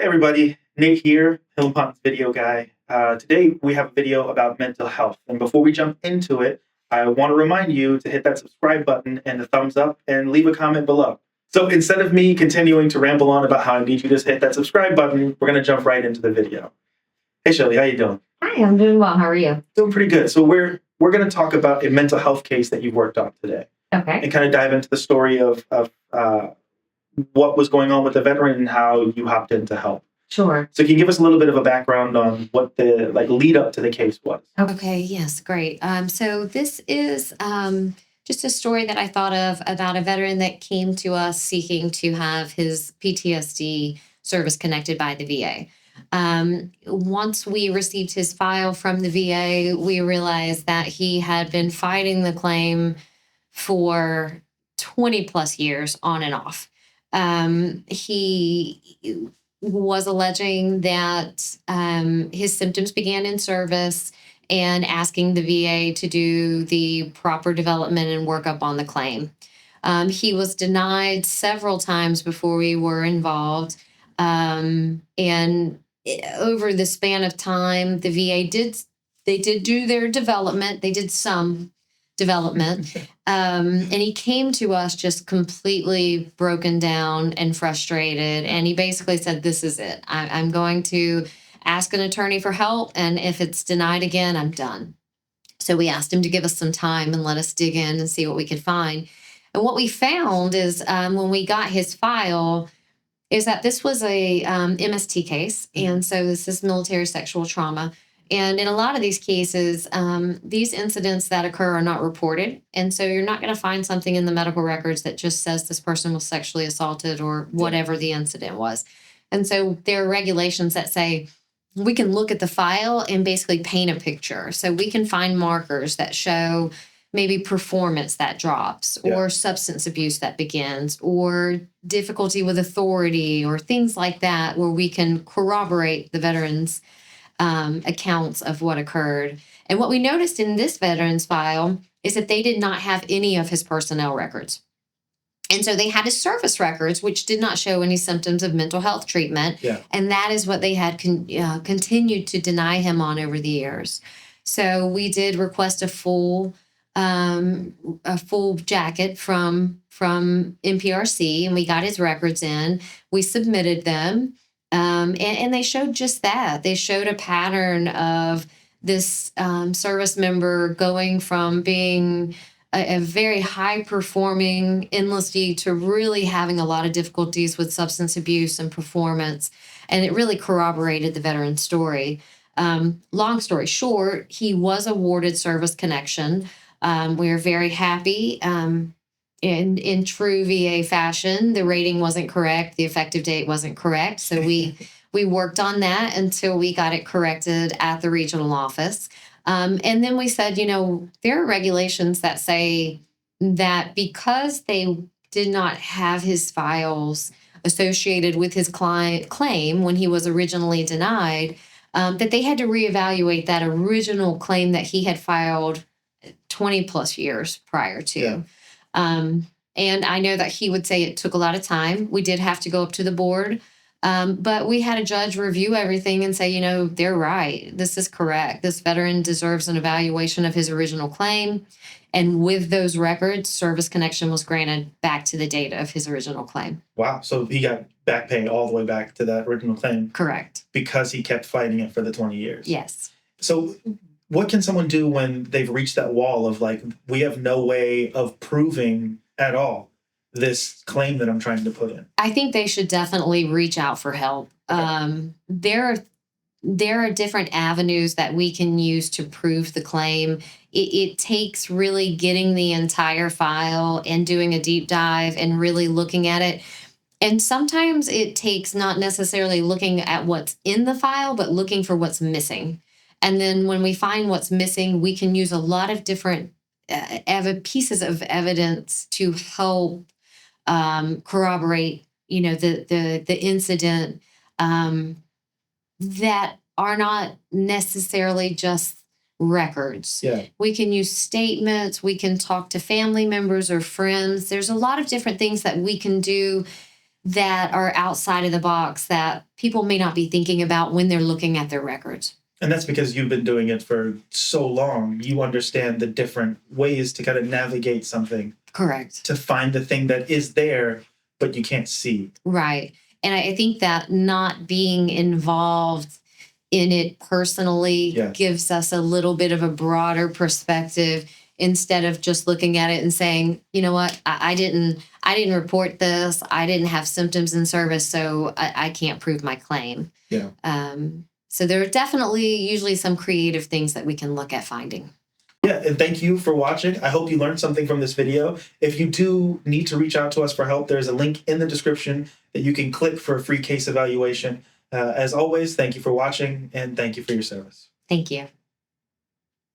Hey everybody, Nate here, Ponton's video guy. Today we have a video about mental health. And before we jump into it, I want to remind you to hit that subscribe button and the thumbs up and leave a comment below. So instead of me continuing to ramble on about how I need you to just hit that subscribe button, we're going to jump right into the video. Hey Shelly, how you doing? Hi, I'm doing well. How are you? Doing pretty good. So we're going to talk about a mental health case that you've worked on today. Okay. And kind of dive into the story of what was going on with the veteran and how you hopped in to help. Sure. So can you give us a little bit of a background on what the lead up to the case was? Okay. Yes. Great. So this is just a story that I thought of about a veteran that came to us seeking to have his PTSD service connected by the VA. Once we received his file from the VA, we realized that he had been fighting the claim for 20 plus years on and off. He was alleging that his symptoms began in service and asking the VA to do the proper development and workup on the claim. He was denied several times before we were involved. And over the span of time, the VA did do their development. They did some development. And he came to us just completely broken down and frustrated. And he basically said, this is it. I'm going to ask an attorney for help. And if it's denied again, I'm done. So we asked him to give us some time and let us dig in and see what we could find. And what we found is when we got his file, is that this was a MST case. And so this is military sexual trauma. And in a lot of these cases, these incidents that occur are not reported. And so you're not going to find something in the medical records that just says this person was sexually assaulted or whatever the incident was. And so there are regulations that say we can look at the file and basically paint a picture. So we can find markers that show maybe performance that drops or substance abuse that begins or difficulty with authority or things like that, where we can corroborate the veteran's accounts of what occurred. And what we noticed in this veteran's file is that they did not have any of his personnel records. And so they had his service records, which did not show any symptoms of mental health treatment. Yeah. And that is what they had continued to deny him on over the years. So we did request a full jacket from NPRC, and we got his records in. We submitted them. And they showed just that. They showed a pattern of this service member going from being a very high-performing enlistee to really having a lot of difficulties with substance abuse and performance. And it really corroborated the veteran's story. Long story short, he was awarded service connection. We are very happy. In true VA fashion, the rating wasn't correct. The effective date wasn't correct. So we worked on that until we got it corrected at the regional office. And then we said, there are regulations that say that because they did not have his files associated with his client claim when he was originally denied, that they had to reevaluate that original claim that he had filed 20 plus years prior to. Yeah. And I know that he would say it took a lot of time. We did have to go up to the board. But we had a judge review everything and say, they're right. This is correct. This veteran deserves an evaluation of his original claim. And with those records, service connection was granted back to the date of his original claim. Wow. So he got back pay all the way back to that original claim. Correct. Because he kept fighting it for the 20 years. Yes. So what can someone do when they've reached that wall of we have no way of proving at all this claim that I'm trying to put in? I think they should definitely reach out for help. Okay. There are different avenues that we can use to prove the claim. It takes really getting the entire file and doing a deep dive and really looking at it. And sometimes it takes not necessarily looking at what's in the file, but looking for what's missing. And then when we find what's missing, we can use a lot of different pieces of evidence to help corroborate, the incident that are not necessarily just records. Yeah. We can use statements. We can talk to family members or friends. There's a lot of different things that we can do that are outside of the box that people may not be thinking about when they're looking at their records. And that's because you've been doing it for so long. You understand the different ways to kind of navigate something. Correct. To find the thing that is there, but you can't see. Right. And I think that not being involved in it personally gives us a little bit of a broader perspective instead of just looking at it and saying, you know what, I didn't report this. I didn't have symptoms in service, so I can't prove my claim. Yeah. So there are definitely usually some creative things that we can look at finding. Yeah, and thank you for watching. I hope you learned something from this video. If you do need to reach out to us for help, there's a link in the description that you can click for a free case evaluation. As always, thank you for watching, and thank you for your service. Thank you.